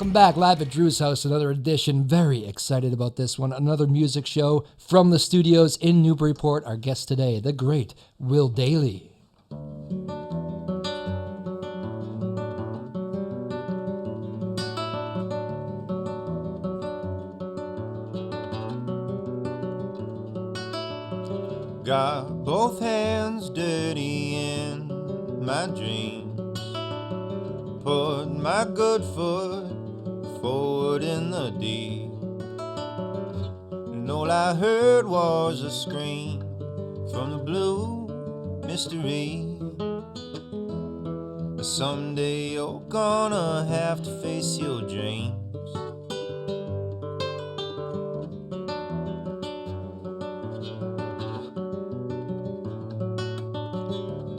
Welcome back live at Drew's house, another edition. Very excited about this one. Another music show from the studios in Newburyport. Our guest today, the great Will Dailey. Got both hands dirty in my dreams. Put my good foot forward in the deep. And all I heard was a scream from the blue mystery. Someday you're gonna have to face your dreams.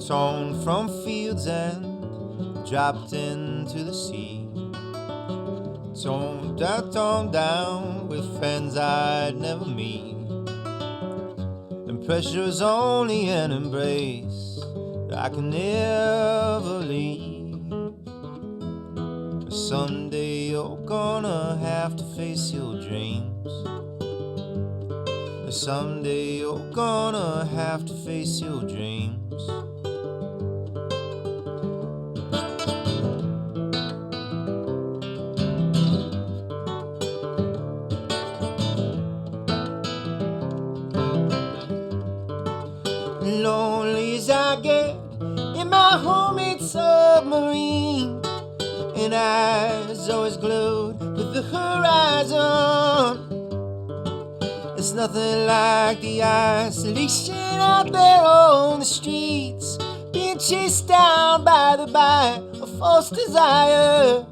Torn from fields and dropped into the sea. Torn down with friends I'd never meet. And pressure's only an embrace that I can never leave. But someday you're gonna have to face your dreams. But someday you're gonna have to face your dreams. Lonely as I get in my homemade submarine, and eyes always glued with the horizon. It's nothing like the isolation out there on the streets, being chased down by the bite of false desire.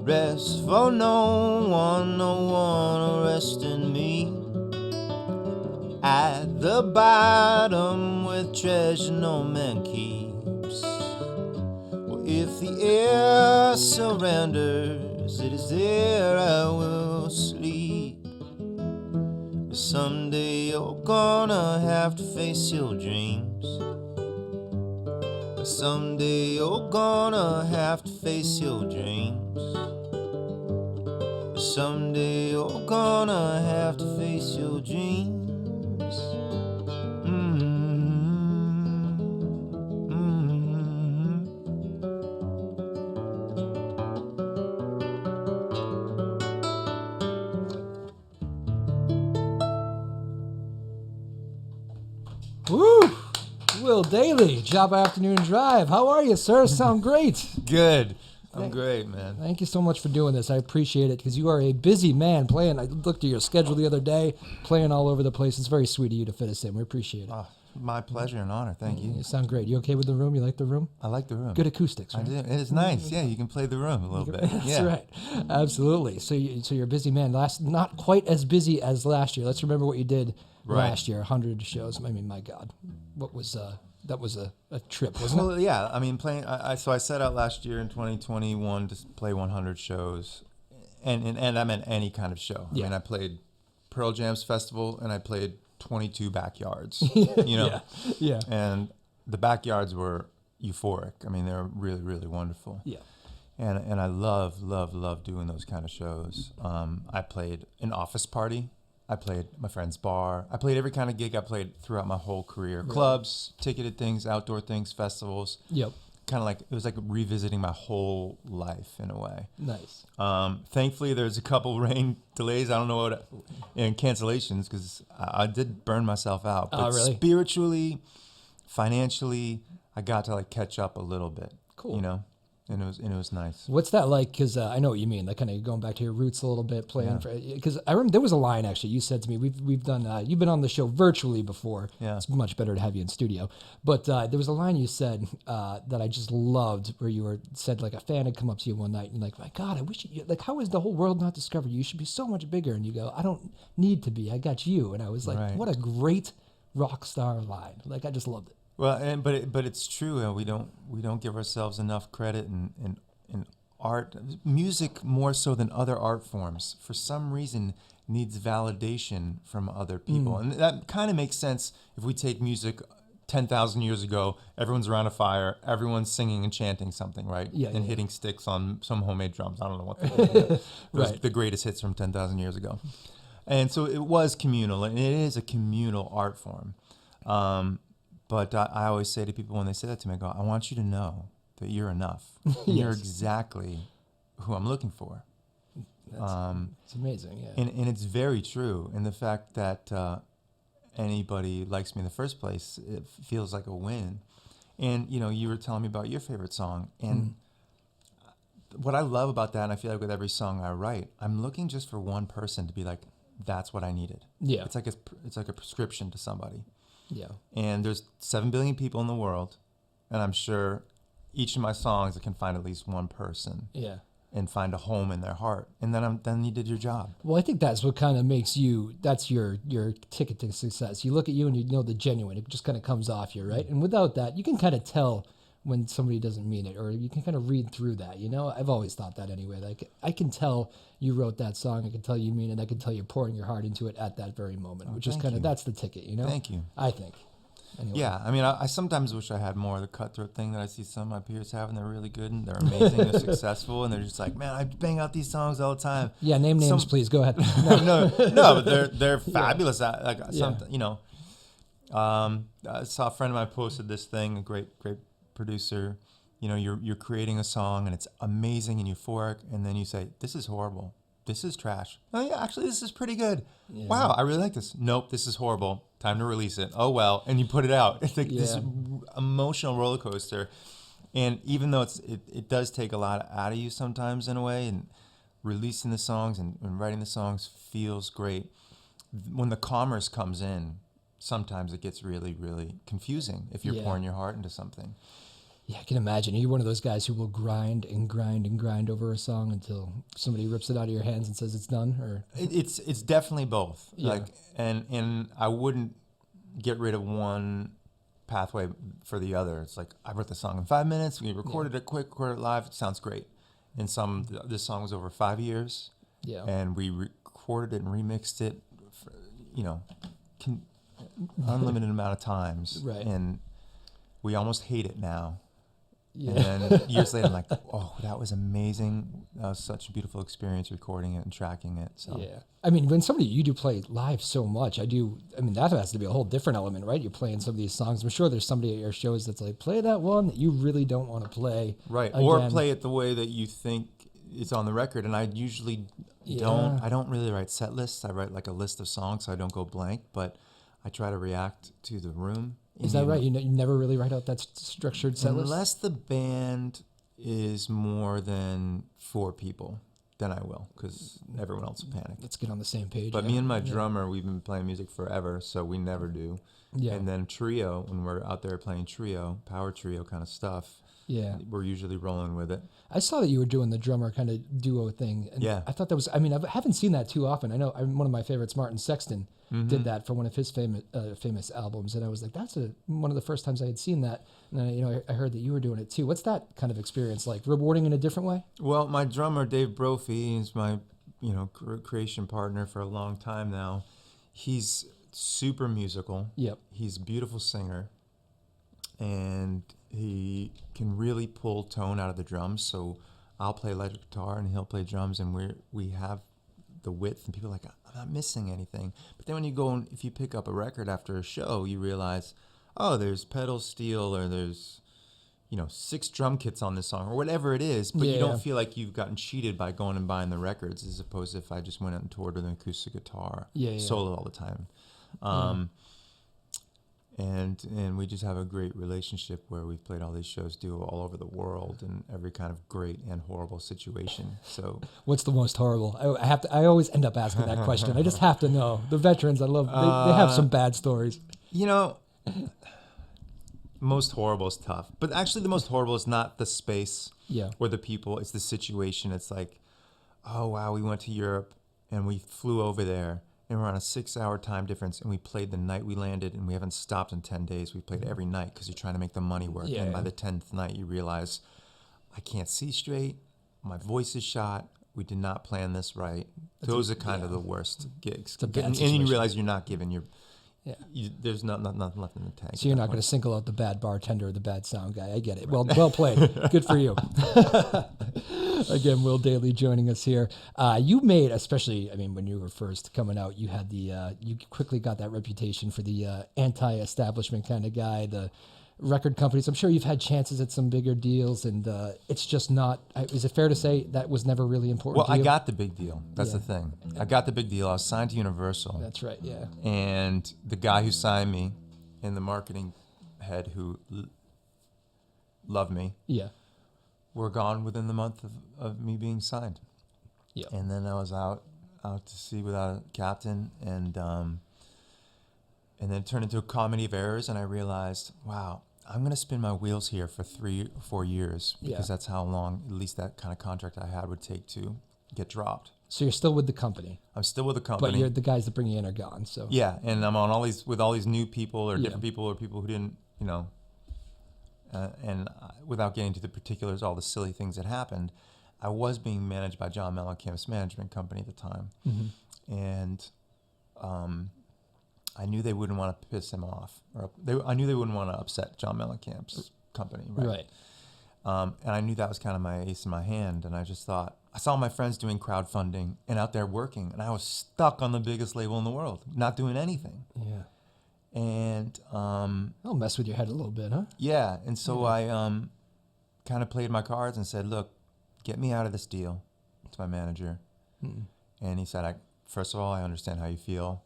Rest for no one arresting me. At the bottom with treasure no man keeps. Well, if the air surrenders, it is there I will sleep. Someday you're gonna have to face your dreams. Someday you're gonna have to face your dreams. Someday you're gonna have to face your dreams. Woo! Will Dailey, Job Afternoon Drive. How are you, sir? Sound great. Good. I'm great, man. Thank you so much for doing this. I appreciate it because you are a busy man playing. I looked at your schedule the other day, playing all over the place. It's very sweet of you to fit us in. We appreciate it. Oh, my pleasure and honor. Thank you. You sound great. You okay with the room? You like the room? I like the room. Good acoustics, right? I do. It is nice. Yeah, you can play the room a little bit. That's Yeah. right. Absolutely. So you're a busy man. Not quite as busy as last year. Let's remember what you did last year. 100 shows. I mean, my God, what was that was a trip, wasn't it? Well, yeah. I mean, playing. So I set out last year in 2021 to play 100 shows, and I meant any kind of show. I mean, I played Pearljam's festival, and I played 22 backyards. You know. Yeah. And the backyards were euphoric. I mean, they were really, really wonderful. Yeah. And I love doing those kind of shows. I played an office party. I played my friend's bar. I played every kind of gig I played throughout my whole career. Right. Clubs, ticketed things, outdoor things, festivals. Yep. Kind of like, it was like revisiting my whole life in a way. Nice. Thankfully, there's a couple rain delays. I don't know what, and cancellations, because I did burn myself out. But really? Spiritually, financially, I got to like catch up a little bit. Cool. You know? And it was nice. What's that like? Because I know what you mean. Like kind of going back to your roots a little bit, playing. Because I remember there was a line actually you said to me. We've done. You've been on the show virtually before. Yeah. It's much better to have you in studio. But there was a line you said that I just loved, where you said like a fan had come up to you one night and like, my God, I wish like how is the whole world not discovered you? You should be so much bigger. And you go, I don't need to be. I got you. And I was like, what a great rock star line. Like I just loved it. Well, but it's true, and we don't give ourselves enough credit in art, music more so than other art forms. For some reason, needs validation from other people. And that kind of makes sense if we take music 10,000 years ago. Everyone's around a fire, everyone's singing and chanting something, right? And hitting sticks on some homemade drums. I don't know what they're doing. The greatest hits from 10,000 years ago. And so it was communal, and it is a communal art form. But I always say to people when they say that to me, I go, I want you to know that you're enough. You're exactly who I'm looking for. It's amazing, yeah. And it's very true. And the fact that anybody likes me in the first place, it feels like a win. And, you know, you were telling me about your favorite song. And what I love about that, and I feel like with every song I write, I'm looking just for one person to be like, that's what I needed. Yeah. It's like a prescription to somebody. Yeah. And there's 7 billion people in the world, and I'm sure each of my songs I can find at least one person. Yeah. And find a home in their heart, and then you did your job. Well, I think that's what kind of makes you. That's your ticket to success. You look at you and you know the genuine. It just kind of comes off you, right? And without that, you can kind of tell when somebody doesn't mean it, or you can kind of read through that. You know, I've always thought that anyway. Like I can tell you wrote that song. I can tell you mean it. I can tell you're pouring your heart into it at that very moment, which is kind of that's the ticket. You know. Thank you. I think. Anyway. Yeah, I mean, I sometimes wish I had more of the cutthroat thing that I see some of my peers have, and they're really good, and they're amazing, they're successful, and they're just like, man, I bang out these songs all the time. Yeah, name names, please. Go ahead. no, but they're fabulous. You know, I saw a friend of mine posted this thing, a great producer. You know, you're creating a song, and it's amazing and euphoric, and then you say, this is horrible. This is trash. Oh yeah, actually this is pretty good. Yeah. Wow, I really like this. Nope, this is horrible. Time to release it. Oh well, and you put it out. It's like this emotional roller coaster. And even though it does take a lot out of you sometimes in a way, and releasing the songs and writing the songs feels great. When the commerce comes in, sometimes it gets really, really confusing if you're pouring your heart into something. Yeah, I can imagine. You're one of those guys who will grind and grind and grind over a song until somebody rips it out of your hands and says it's done. Or it's definitely both. Yeah. Like, and I wouldn't get rid of one pathway for the other. It's like I wrote the song in 5 minutes. We recorded it quick, recorded it live. It sounds great. And this song was over 5 years. Yeah. And we recorded it and remixed it, for, unlimited amount of times. Right. And we almost hate it now. Yeah. And then years later, I'm like, oh, that was amazing. That was such a beautiful experience recording it and tracking it. So yeah. I mean, when you do play live so much, that has to be a whole different element, right? You're playing some of these songs. I'm sure there's somebody at your shows that's like, play that one that you really don't want to play. Right. Again. Or play it the way that you think it's on the record. And I usually don't really write set lists. I write like a list of songs so I don't go blank, but I try to react to the room. Is that right? You never really write out that structured set list? Unless the band is more than 4 people, then I will, because everyone else will panic. Let's get on the same page. But me and my drummer, we've been playing music forever, so we never do. Yeah. And then trio, when we're out there playing trio, power trio kind of stuff, we're usually rolling with it. I saw that you were doing the drummer kind of duo thing. And I thought that was, I haven't seen that too often. I know one of my favorites, Martin Sexton, did that for one of his famous albums. And I was like, that's one of the first times I had seen that. And I heard that you were doing it too. What's that kind of experience like? Rewarding in a different way? Well, my drummer, Dave Brophy, is my creation partner for a long time now. He's super musical. Yep. He's a beautiful singer. And he can really pull tone out of the drums. So I'll play electric guitar and he'll play drums, and we have the width, and people are like, I'm not missing anything. But then when you go and if you pick up a record after a show, you realize, oh, there's pedal steel, or there's 6 drum kits on this song, or whatever it is. But you don't feel like you've gotten cheated by going and buying the records, as opposed to if I just went out and toured with an acoustic guitar solo all the time. And we just have a great relationship where we've played all these shows all over the world in every kind of great and horrible situation. So what's the most horrible? I always end up asking that question. I just have to know. The veterans, I love, they have some bad stories. Most horrible is tough. But actually the most horrible is not the space or the people. It's the situation. It's like, oh, wow, we went to Europe and we flew over there. And we're on a 6-hour time difference, and we played the night we landed, and we haven't stopped in 10 days. We played every night because you're trying to make the money work. And by the 10th night, you realize, I can't see straight. My voice is shot. we did not plan this right. Those are kind of the worst gigs. It's a bad and situation. you realize you're not giving your, Yeah. there's nothing left in the tank. So you're not going to single out the bad bartender or the bad sound guy. I get it. Well played. Good for you. Again, Will Dailey joining us here. You made, especially, I mean, when you were first coming out, you had you quickly got that reputation for the anti-establishment kind of guy, the record companies. I'm sure you've had chances at some bigger deals, and it's just not, is it fair to say that was never really important to you? I got the big deal. That's the thing. I got the big deal. I was signed to Universal. That's right, yeah. And the guy who signed me and the marketing head who loved me were gone within the month of me being signed. Yeah. And then I was out to sea without a captain, and then it turned into a comedy of errors, and I realized, wow, I'm going to spin my wheels here for 3 or 4 years, because that's how long, at least that kind of contract I had would take to get dropped. So you're still with the company. I'm still with the company. But the guys that bring you in are gone. So yeah, and I'm on with all these new people or different people or people who didn't, without getting into the particulars, all the silly things that happened, I was being managed by John Mellencamp's management company at the time. Mm-hmm. And I knew they wouldn't want to piss him off. I knew they wouldn't want to upset John Mellencamp's company, right? And I knew that was kind of my ace in my hand. And I just thought, I saw my friends doing crowdfunding and out there working, and I was stuck on the biggest label in the world, not doing anything. Yeah. And I'll mess with your head a little bit, huh? Yeah. And so I kind of played my cards and said, look, get me out of this deal to my manager. And he said, first of all, I understand how you feel.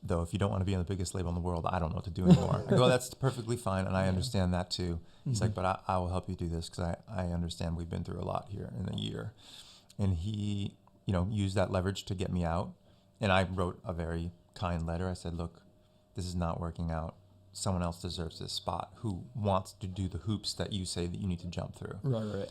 Though if you don't want to be on the biggest label in the world, I don't know what to do anymore. I go, that's perfectly fine, and I understand that too. He's like, but I will help you do this, because I understand we've been through a lot here in a year. And he, used that leverage to get me out. And I wrote a very kind letter. I said, look, this is not working out. Someone else deserves this spot who wants to do the hoops that you say that you need to jump through. Right.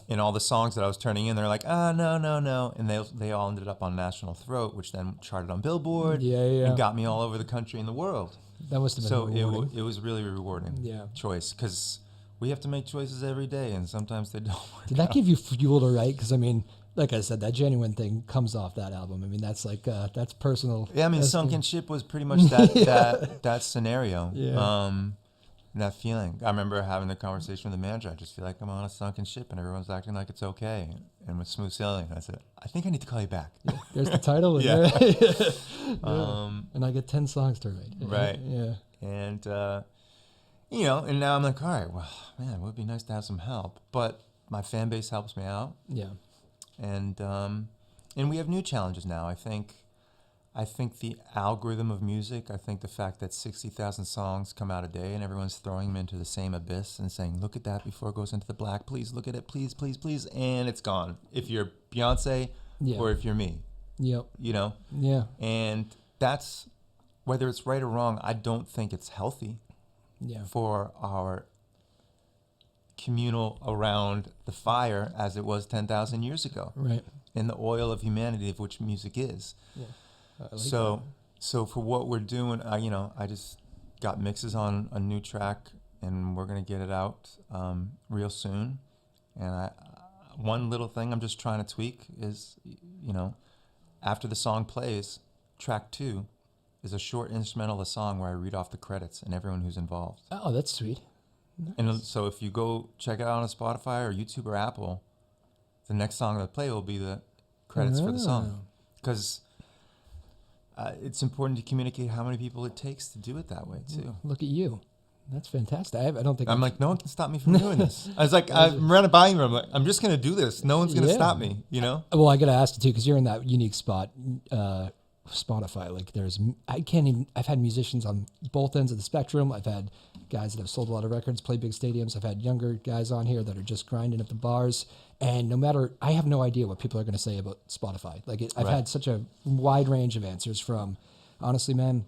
And all the songs that I was turning in, they're like, no. And they all ended up on National Throat, which then charted on Billboard and got me all over the country and the world. That must have been rewarding. It was really rewarding choice, because we have to make choices every day, and sometimes they don't work Did that give you fuel to write? Because, I mean, like I said, that Genuine thing comes off that album. I mean, that's like, that's personal. Yeah, I mean, Sunken Ship was pretty much that scenario. Yeah. That feeling. I remember having the conversation with the manager. I just feel like I'm on a sunken ship and everyone's acting like it's okay. And with smooth sailing, I said, I think I need to call you back. Yeah. There's the title. Yeah. And I get 10 songs to write. Right. Yeah. And, and now I'm like, all right, well, man, it would be nice to have some help. But my fan base helps me out. Yeah. And we have new challenges now. I think the algorithm of music, I think the fact that 60,000 songs come out a day and everyone's throwing them into the same abyss and saying, look at that before it goes into the black, please look at it, please, please, please, and it's gone. If you're Beyonce or if you're me, Yeah. And that's, whether it's right or wrong, I don't think it's healthy for our communal around the fire as it was 10,000 years ago. Right. In the oil of humanity, of which music is. Yeah. Like so for what we're doing, I just got mixes on a new track, and we're gonna get it out real soon. And one little thing I'm just trying to tweak is, after the song plays, track 2 is a short instrumental of the song where I read off the credits and everyone who's involved. Oh, that's sweet. Nice. And so if you go check it out on Spotify or YouTube or Apple, the next song that play will be the credits for the song, because it's important to communicate how many people it takes to do it that way too. Look at you. That's fantastic. I don't think I'm like, no one can stop me from doing this. I was like, I'm running by you. I'm like, I'm just going to do this. No one's going to stop me, Well, I got to ask you too, because you're in that unique spot, Spotify. Like I've had musicians on both ends of the spectrum. I've had guys that have sold a lot of records, play big stadiums. I've had younger guys on here that are just grinding at the bars. And I have no idea what people are going to say about Spotify. I've had such a wide range of answers from, honestly, man,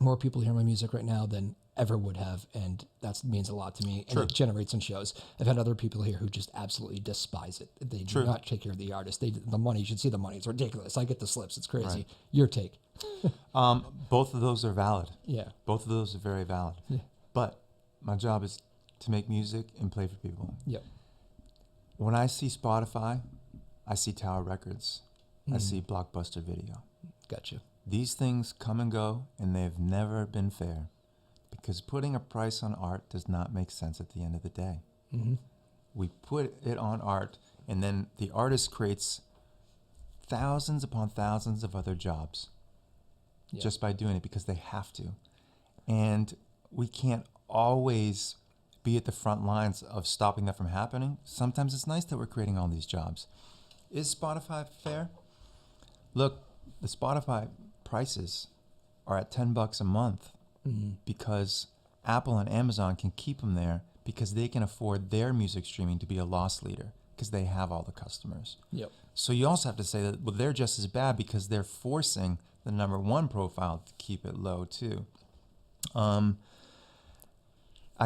more people hear my music right now than ever would have, and that means a lot to me. And it generates some shows. I've had other people here who just absolutely despise it. They do not take care of the artist. The money, you should see the money. It's ridiculous. I get the slips. It's crazy. Right. Your take. Both of those are valid. Yeah. Both of those are very valid. Yeah. But my job is to make music and play for people. Yep. When I see Spotify, I see Tower Records. I see Blockbuster Video. Gotcha. These things come and go, and they've never been fair, because putting a price on art does not make sense at the end of the day. Mm-hmm. We put it on art, and then the artist creates thousands upon thousands of other jobs just by doing it, because they have to. And we can't always be at the front lines of stopping that from happening. Sometimes it's nice that we're creating all these jobs. Is Spotify fair? Look, the Spotify prices are at $10 a month because Apple and Amazon can keep them there because they can afford their music streaming to be a loss leader because they have all the customers. Yep. So you also have to say that, well, they're just as bad because they're forcing the number one profile to keep it low too. I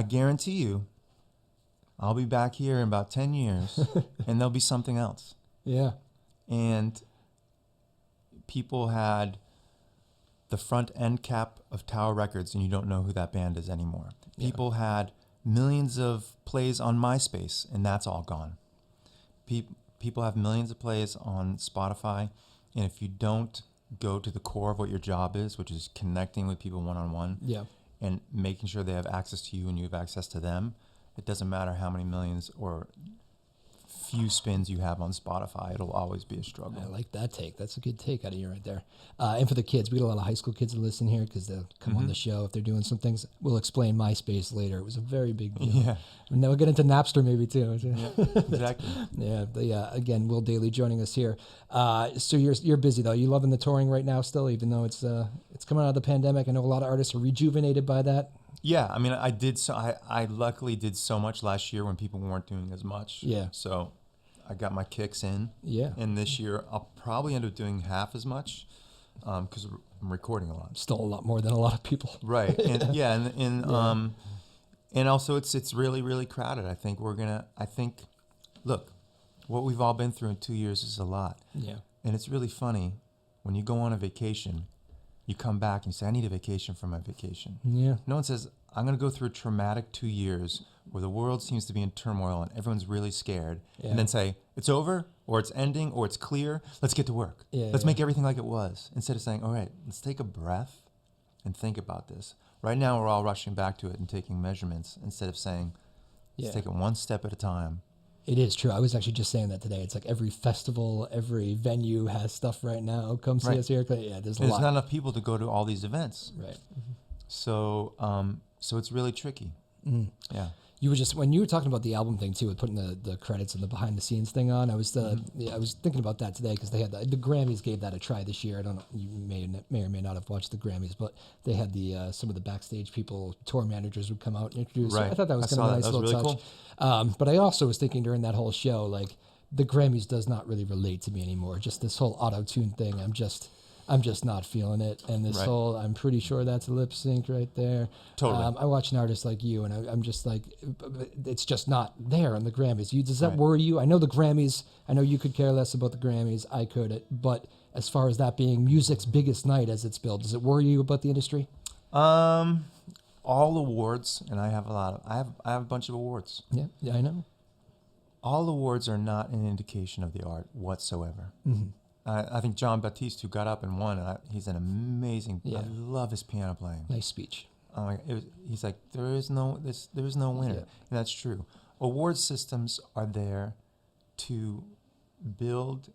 guarantee you, I'll be back here in about 10 years and there'll be something else. Yeah. And people had the front end cap of Tower Records and you don't know who that band is anymore. Yeah. People had millions of plays on MySpace and that's all gone. People have millions of plays on Spotify, and if you don't go to the core of what your job is, which is connecting with people one-on-one and making sure they have access to you and you have access to them, it doesn't matter how many millions or few spins you have on Spotify, it'll always be a struggle. I like that take. That's a good take out of you right there. And for the kids, we get a lot of high school kids that listen here because they'll come on the show if they're doing some things. We'll explain MySpace later. It was a very big deal. Yeah. And then we'll get into Napster maybe too. Exactly. Again, Will Dailey joining us here. So you're busy though. You loving the touring right now still, even though it's coming out of the pandemic. I know a lot of artists are rejuvenated by that. Yeah, I mean, I luckily did so much last year when people weren't doing as much. Yeah. So I got my kicks in. Yeah. And this year I'll probably end up doing half as much because I'm recording a lot. Still a lot more than a lot of people. Right. And and also it's really, really crowded. I think look, what we've all been through in 2 years is a lot. Yeah. And it's really funny when you go on a vacation. You come back and you say, I need a vacation from my vacation. Yeah. No one says, I'm going to go through a traumatic 2 years where the world seems to be in turmoil and everyone's really scared. Yeah. And then say, it's over, or it's ending, or it's clear. Let's get to work. Let's make everything like it was. Instead of saying, all right, let's take a breath and think about this. Right now, we're all rushing back to it and taking measurements instead of saying, let's take it one step at a time. It is true. I was actually just saying that today. It's like every festival, every venue has stuff right now. Come see us here. Yeah, there's a lot. There's not enough people to go to all these events. Right. Mm-hmm. So it's really tricky. Yeah. You were just, when you were talking about the album thing too, with putting the credits and the behind the scenes thing on, I was thinking about that today because they had the Grammys gave that a try this year. I don't know, you may or may not have watched the Grammys, but they had some of the backstage people, tour managers would come out and introduce. Right. I thought that was kind of a nice little really touch. Cool. But I also was thinking during that whole show, like the Grammys does not really relate to me anymore. Just this whole auto-tune thing, I'm just not feeling it. And this whole, I'm pretty sure that's a lip sync right there. Totally. I watch an artist like you, and I'm just like, it's just not there on the Grammys. Does that worry you? I know the Grammys, I know you could care less about the Grammys. I could, but as far as that being music's biggest night as it's billed, does it worry you about the industry? All awards, and I have a bunch of awards. Yeah, I know. All awards are not an indication of the art whatsoever. Mm-hmm. I think John Baptiste, who got up and won, he's an amazing. I love his piano playing. Nice speech. He's like, there is no winner, and that's true. Award systems are there to build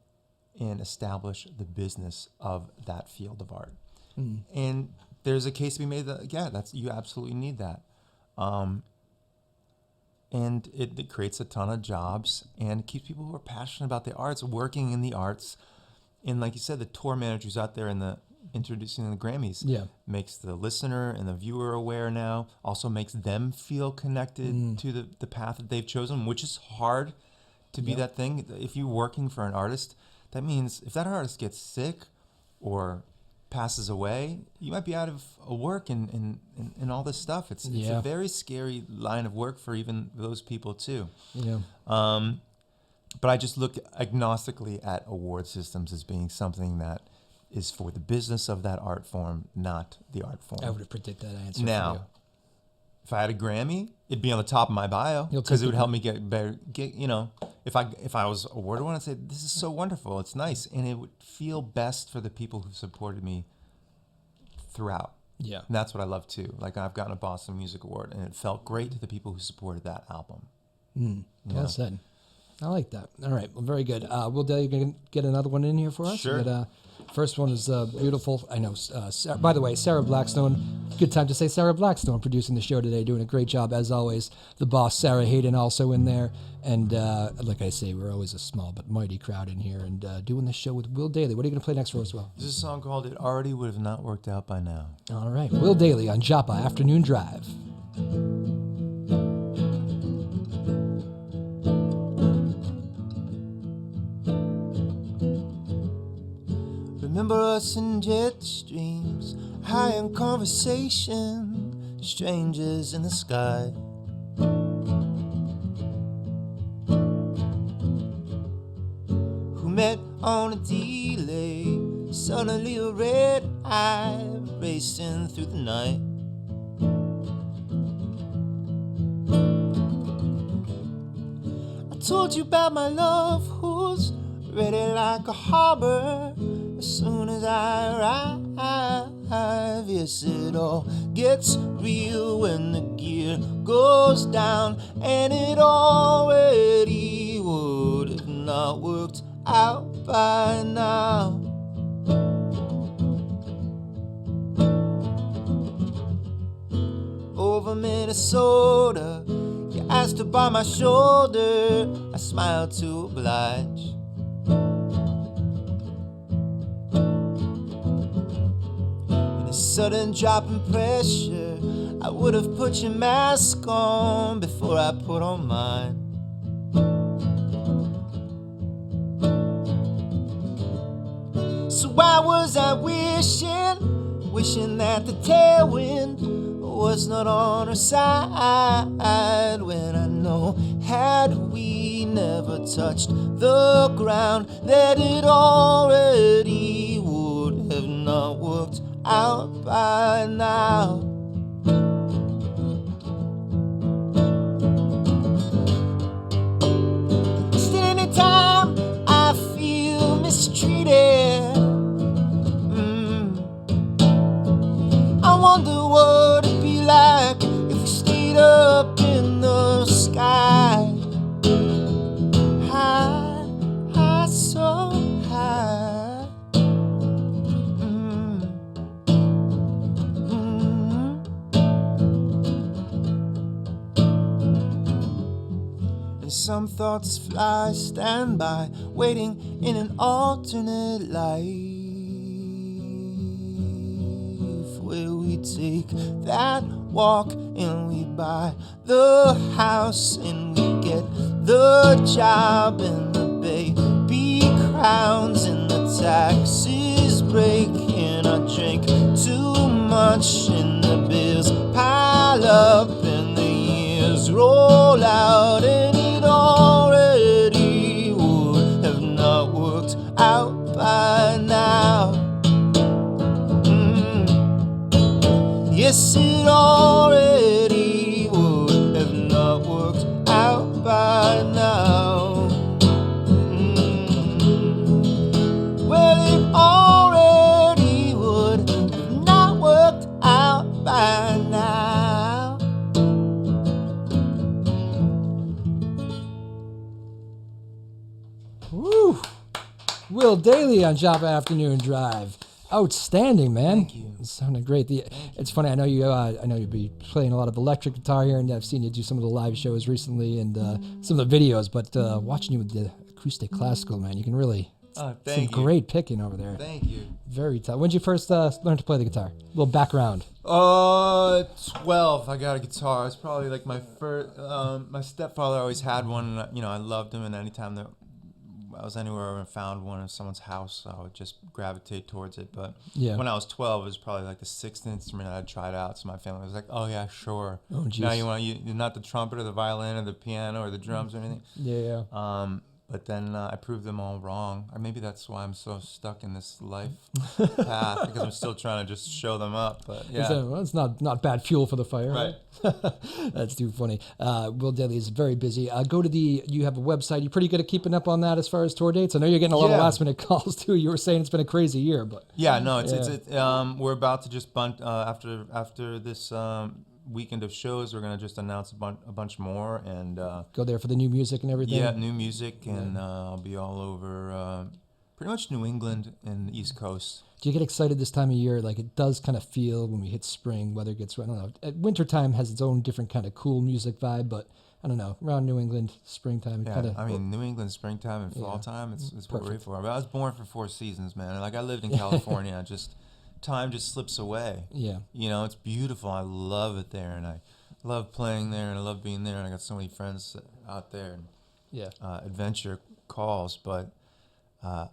and establish the business of that field of art, and there's a case to be made that you absolutely need that, and it creates a ton of jobs and keeps people who are passionate about the arts working in the arts. And like you said, the tour managers out there and introducing the Grammys makes the listener and the viewer aware now, also makes them feel connected to the path that they've chosen, which is hard to be that thing. If you're working for an artist, that means if that artist gets sick or passes away, you might be out of work and all this stuff. It's a very scary line of work for even those people too. Yeah. But I just look agnostically at award systems as being something that is for the business of that art form, not the art form. I would have predicted that answer. Now, if I had a Grammy, it'd be on the top of my bio because it would help me get better. It'd if I was awarded one, I'd say this is so wonderful. It's nice, and it would feel best for the people who supported me throughout. Yeah. And that's what I love too. Like I've gotten a Boston Music Award, and it felt great to the people who supported that album. Well said. I like that. All right. Well, very good. Will Dailey, you going to get another one in here for us? Sure. But, first one is beautiful. I know. Sarah, by the way, Sarah Blackstone. Good time to say Sarah Blackstone producing the show today, doing a great job as always. The boss, Sarah Hayden, also in there. And like I say, we're always a small but mighty crowd in here. And doing the show with Will Dailey. What are you going to play next for us, Will? This is a song called "It Already Would Have Not Worked Out by Now." All right. Will Dailey on Joppa Afternoon Drive. Remember us in jet streams, high in conversation, strangers in the sky. Who met on a delay, suddenly a red eye racing through the night. I told you about my love who's ready like a harbor as soon as I arrive. Yes, it all gets real when the gear goes down, and it already would have not worked out by now. Over Minnesota, you asked to buy my shoulder. I smiled to oblige. In a sudden drop in pressure, I would have put your mask on before I put on mine. So why was I wishing that the tailwind was not on our side, when I know had we never touched the ground that it already would have not worked out by now. Still anytime I feel mistreated, I wonder what it'd be like if we stayed up in the sky. High, high, so high. And some thoughts fly, stand by, waiting in an alternate life, where we take that walk and we buy the house and we get the job and the baby crowns and the taxes break, and I drink too much and the bills pile up and the years roll out, and it already would have not worked out by now. Yes, it already would have not worked out by now. Well, it already would have not worked out by now. Woo! Will Dailey on Joppa Afternoon Drive. Outstanding, man. Thank you. It sounded great. It's funny. I know you. I know you'll be playing a lot of electric guitar here, and I've seen you do some of the live shows recently and some of the videos. But watching you with the acoustic classical, man, you can really some great picking over there. Thank you. Very tough. When did you first learn to play the guitar? A little background. 12. I got a guitar. It's probably like my first. My stepfather always had one. And, I loved him, and anytime that I was anywhere and found one in someone's house, I would just gravitate towards it. But when I was 12, it was probably like the sixth instrument I'd tried out. So my family was like, "Oh yeah, sure." Oh, geez. Now you not the trumpet or the violin or the piano or the drums or anything. Yeah. But then I proved them all wrong. Or maybe that's why I'm so stuck in this life path, because I'm still trying to just show them up. But yeah, Well, it's not bad fuel for the fire. right. That's too funny. Will Dailey is very busy. You have a website. You're pretty good at keeping up on that as far as tour dates. I know you're getting a lot of last minute calls too. You were saying it's been a crazy year, but Yeah, no, we're about to just after this weekend of shows, we're gonna just announce a bunch more and go there for the new music and everything. yeah, new music, and I'll be all over pretty much New England and the East Coast. Do you get excited this time of year? Like it does kind of feel when we hit spring, weather gets, I don't know. Wintertime has its own different kind of cool music vibe, but I don't know. Around New England, springtime, Yeah, kind of. I mean, New England springtime and fall time, it's what we're here for. But I was born for 4 seasons, man. Like I lived in California, time just slips away. Yeah. You know, it's beautiful. I love it there, and I love playing there, and I love being there, and I got so many friends out there. And, Yeah. adventure calls, but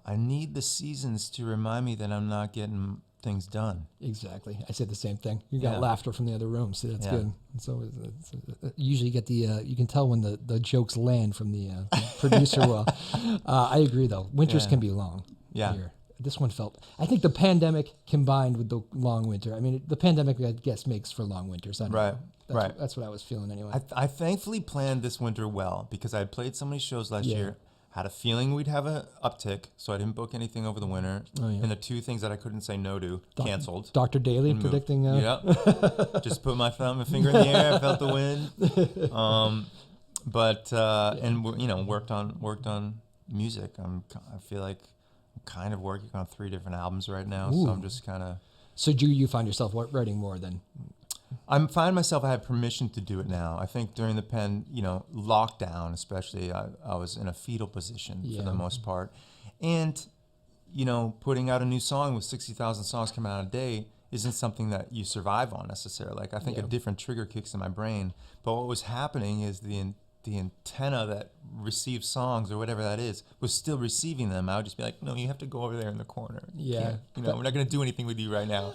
I need the seasons to remind me that I'm not getting things done. Exactly. I said the same thing. You got laughter from the other room, so that's good. So usually you get you can tell when the jokes land from the producer well. I agree though. Winters can be long. Yeah. Here. This one I think the pandemic combined with the long winter. I mean, the pandemic, I guess, makes for long winters. I don't know. That's what I was feeling anyway. I thankfully planned this winter well because I had played so many shows last year. Had a feeling we'd have an uptick, so I didn't book anything over the winter. Oh, yeah. And the 2 things that I couldn't say no to canceled. Dr. Dailey predicting. Yeah. Just put my finger in the air. I felt the wind. And worked on music. I feel like I'm kind of working on 3 different albums right now. Ooh. So I'm just kind of. So do you find yourself writing more than? I'm finding myself, I have permission to do it now. I think during the lockdown especially, I was in a fetal position for the most part. And, putting out a new song with 60,000 songs coming out a day isn't something that you survive on necessarily. Like I think a different trigger kicks in my brain. But what was happening is the antenna that receives songs or whatever that is was still receiving them. I would just be like, no, you have to go over there in the corner. Yeah. We're not going to do anything with you right now.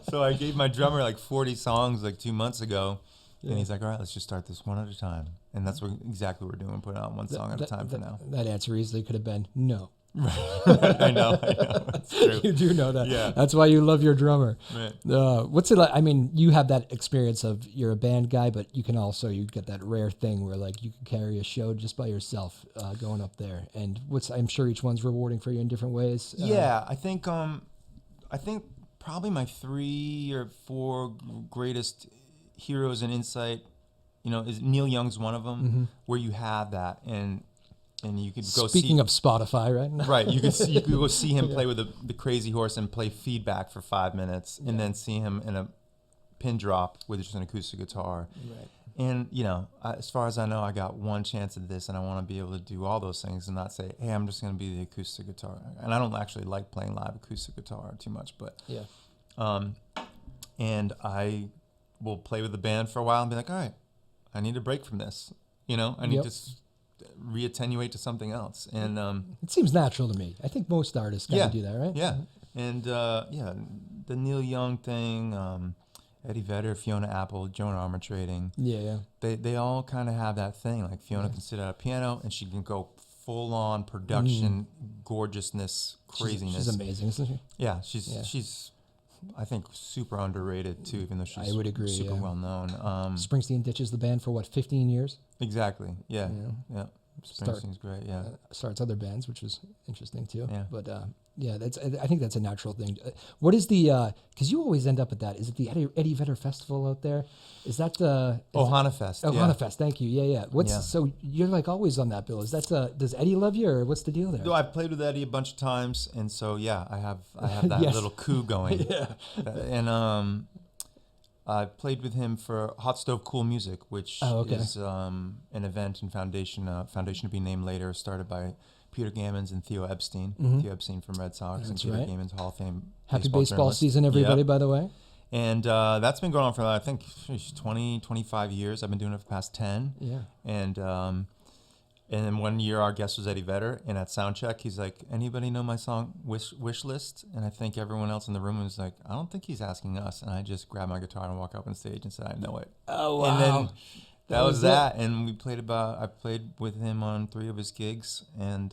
So I gave my drummer like 40 songs like 2 months ago. Yeah. And he's like, all right, let's just start this one at a time. And that's exactly what we're doing, putting out one song at a time for now. That answer easily could have been no. I know. It's true. You do know that. Yeah. That's why you love your drummer. Right. What's it like? I mean, you have that experience of you're a band guy, but you get that rare thing where like you can carry a show just by yourself going up there. And I'm sure each one's rewarding for you in different ways. I think probably my 3 or 4 greatest heroes in Insight, is Neil Young's one of them, where you have that and you could go Speaking of Spotify, right? Right. You could go see him play with the Crazy Horse and play feedback for 5 minutes, and then see him in a pin drop with just an acoustic guitar. Right. And as far as I know, I got one chance at this, and I want to be able to do all those things and not say, "Hey, I'm just going to be the acoustic guitar." And I don't actually like playing live acoustic guitar too much, but and I will play with the band for a while and be like, "All right, I need a break from this. I need to reattenuate to something else." And it seems natural to me. I think most artists kind of do that, right? Yeah. And the Neil Young thing, Eddie Vedder, Fiona Apple, Joan Armatrading. Yeah. They all kind of have that thing. Like Fiona can sit at a piano and she can go full on production, gorgeousness, craziness. She's amazing, isn't she? Yeah, she's I think super underrated too, even though she's I would agree, super well known. Springsteen ditches the band for 15 years? Exactly. Yeah. Springsteen's great. Yeah. Starts other bands, which was interesting too. Yeah. But I think that's a natural thing. What is the? Because you always end up at that. Is it the Eddie Vedder Festival out there? Is that the Ohana Fest? Ohana Fest. Thank you. Yeah. So you're like always on that bill. Is that does Eddie love you or what's the deal there? No, I've played with Eddie a bunch of times, and so I have that little coup going. And I played with him for Hot Stove Cool Music, which is an event and foundation to be named later, started by Peter Gammons and Theo Epstein. Theo Epstein from Red Sox and Peter Gammons, Hall of Fame. Happy baseball season, everybody, by the way. And that's been going on for, I think, 20, 25 years. I've been doing it for the past 10. Yeah. And then one year our guest was Eddie Vedder, and at soundcheck he's like, "Anybody know my song Wish List?" And I think everyone else in the room was like, "I don't think he's asking us." And I just grabbed my guitar and walked up on stage and said, "I know it." Oh wow! And then That was that. And I played with him on 3 of his gigs and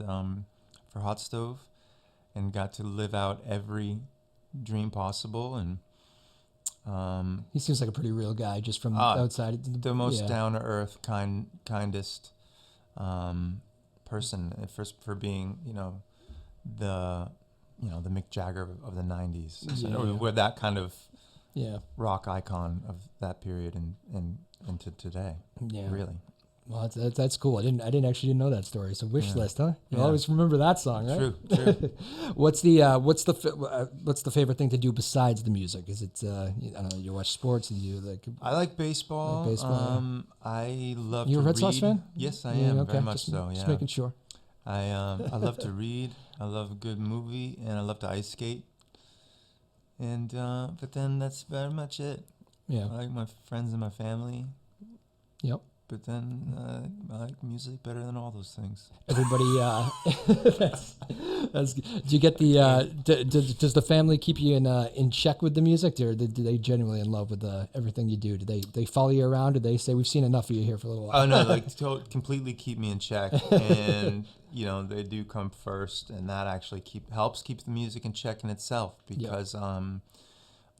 for Hot Stove, and got to live out every dream possible. And he seems like a pretty real guy just from outside. The most down-to-earth, kindest person for being, the Mick Jagger of the 90s. Or that kind of rock icon of that period and into today. Yeah. Really. Well, that's cool. I didn't actually know that story. So Wish List, huh? You always remember that song, right? True. What's the favorite thing to do besides the music? Is it I don't know, you watch sports? Do you like? I like baseball. I love. You to a Red read. Sox fan? Yes, I am. Okay. Very much so. Yeah. Just making sure. I love to read. I love a good movie, and I love to ice skate. And but then that's very much it. Yeah. I like my friends and my family. Yep. But then I like music better than all those things. Everybody, that's do you get the? Does the family keep you in check with the music, or do they genuinely in love with everything you do? Do they follow you around? Do they say we've seen enough of you here for a little while? Oh no, like completely keep me in check, and they do come first, and that actually helps keep the music in check in itself, because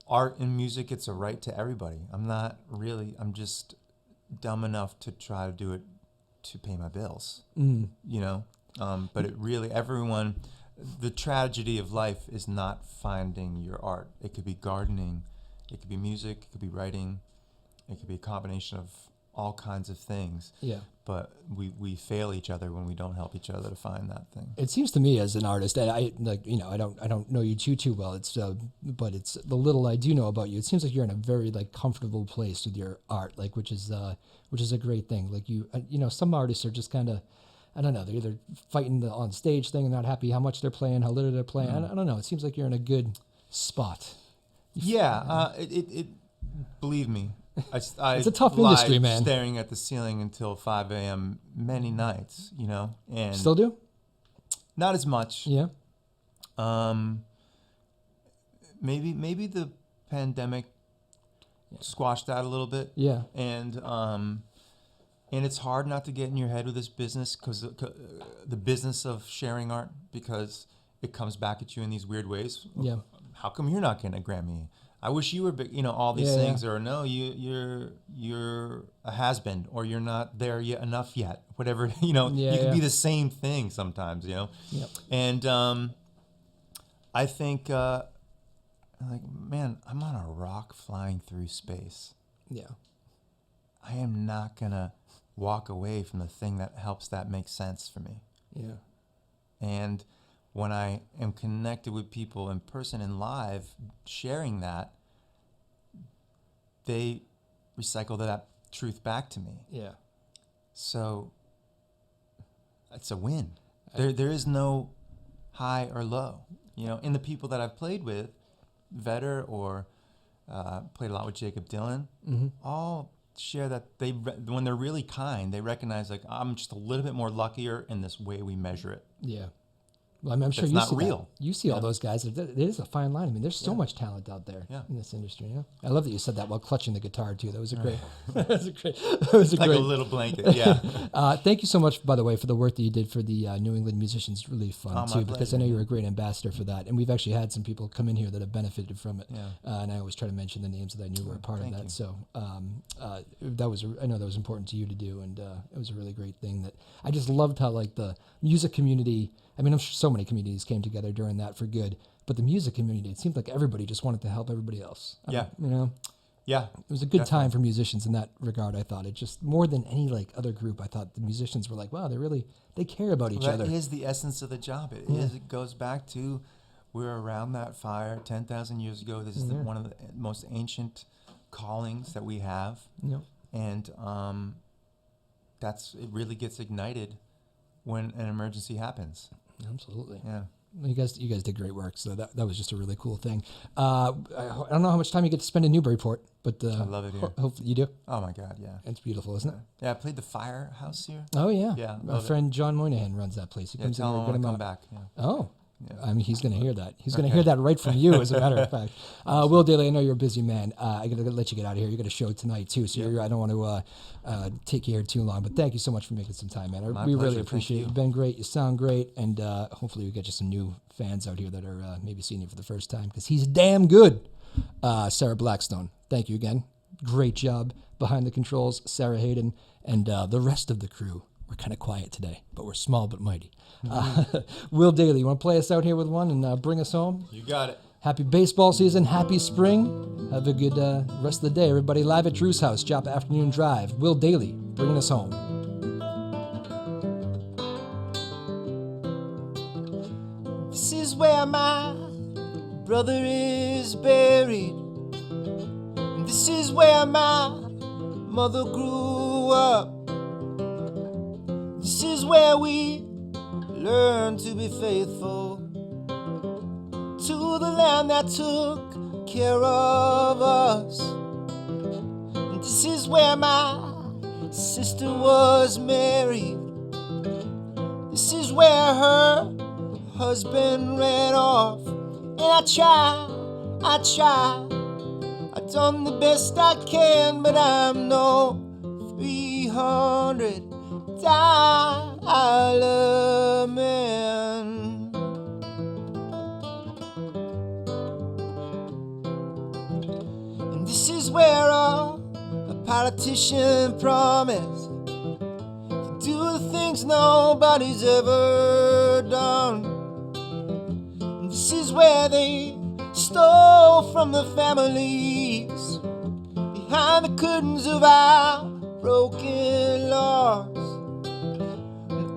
art and music, it's a right to everybody. I'm just dumb enough to try to do it to pay my bills, but it really, the tragedy of life is not finding your art. It could be gardening, it could be music, it could be writing, it could be a combination of all kinds of things. Yeah. But we fail each other when we don't help each other to find that thing. It seems to me as an artist, and I don't know you too well. But it's the little I do know about you. It seems like you're in a very comfortable place with your art, which is a great thing. Like some artists are just kind of, I don't know, they're either fighting the on stage thing and not happy how much they're playing, how little they're playing. I don't know. It seems like you're in a good spot. It believe me. It's a tough industry, man. Staring at the ceiling until 5 a.m. many nights, and still do? Not as much. Yeah. Maybe the pandemic squashed that a little bit. Yeah. And it's hard not to get in your head with this business, because the business of sharing art, because it comes back at you in these weird ways. Yeah. How come you're not getting a Grammy? I wish you were big, all these things, or no, you're a has-been, or you're not there yet enough yet. Whatever, you can be the same thing sometimes, Yep. And I think, man, I'm on a rock flying through space. Yeah. I am not gonna walk away from the thing that helps that make sense for me. Yeah. And when I am connected with people in person and live, sharing that, they recycle that truth back to me. Yeah. So it's a win. There is no high or low. In the people that I've played with, Vedder or played a lot with Jacob Dylan, all share that when they're really kind, they recognize I'm just a little bit more luckier in this way we measure it. Yeah. Well, I'm sure it's you not see real. That. You see all those guys. It is a fine line. I mean, there's so much talent out there in this industry. Yeah. I love that you said that while clutching the guitar too. That was a great. That was a like great. a little blanket. Yeah. Thank you so much, by the way, for the work that you did for the New England Musicians Relief Fund too, because I know you're a great ambassador for that, and we've actually had some people come in here that have benefited from it. Yeah. And I always try to mention the names that I knew were a part of that. So that was I know that was important to you to do, and it was a really great thing. That I just loved how the music community. I mean, I'm sure so many communities came together during that for good, but the music community, it seemed like everybody just wanted to help everybody else. Yeah. Yeah. It was a good time for musicians in that regard, I thought. It just, more than any other group, I thought the musicians were wow, they care about each other. That is the essence of the job. It goes back to, we're around that fire 10,000 years ago. This is one of the most ancient callings that we have. Yeah. And it really gets ignited when an emergency happens. Absolutely. Yeah. You guys did great work, so that was just a really cool thing. I don't know how much time you get to spend in Newburyport, but I love it here. Hopefully you do. Oh my God, yeah. It's beautiful, isn't it? Yeah, I played the Firehouse here. Oh yeah. Yeah. My friend John Moynihan runs that place. He comes in tell there, him get him come out. back. Yeah. Oh. I mean, he's going to hear that. He's going to hear that right from you, as a matter of fact. Will Dailey, I know you're a busy man. I got to let you get out of here. You got a show tonight, too, so I don't want to take you here too long. But thank you so much for making some time, man. We really appreciate it. You've been great. You sound great. And hopefully we get you some new fans out here that are maybe seeing you for the first time, because he's damn good. Sarah Blackstone, thank you again. Great job behind the controls, Sarah Hayden, and the rest of the crew. We're kind of quiet today, but we're small but mighty. Will Dailey, you want to play us out here with one and bring us home? You got it. Happy baseball season. Happy spring. Have a good rest of the day, everybody. Live at Drew's house, Joppa Afternoon Drive. Will Dailey, bringing us home. This is where my brother is buried. And this is where my mother grew up. This is where we learn to be faithful to the land that took care of us. And this is where my sister was married. This is where her husband ran off. And I try, I've done the best I can, but I'm no 300 dollar man. And this is where a politician promised to do the things nobody's ever done. And this is where they stole from the families behind the curtains of our broken laws.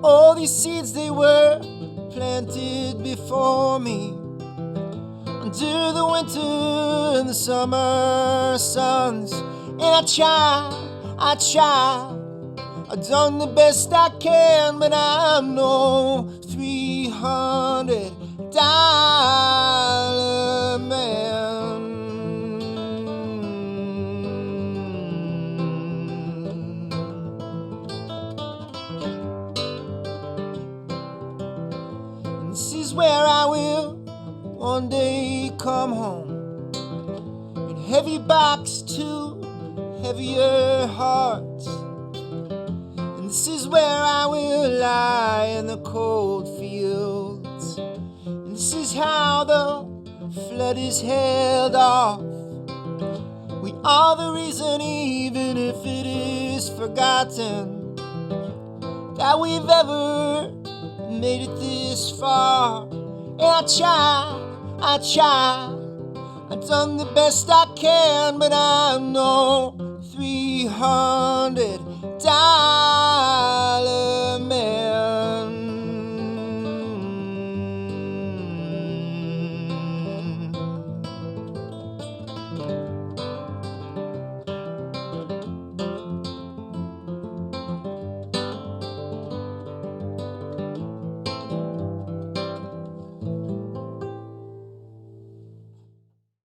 All these seeds, they were planted before me under the winter and the summer suns. And I try, I've done the best I can, but I'm no 300 dollar man. This is where I will one day come home, in heavy box to heavier hearts. And this is where I will lie in the cold fields. And this is how the flood is held off. We are the reason, even if it is forgotten, that we've ever made it this far. And I try, I've done the best I can, but I'm no 300 dollar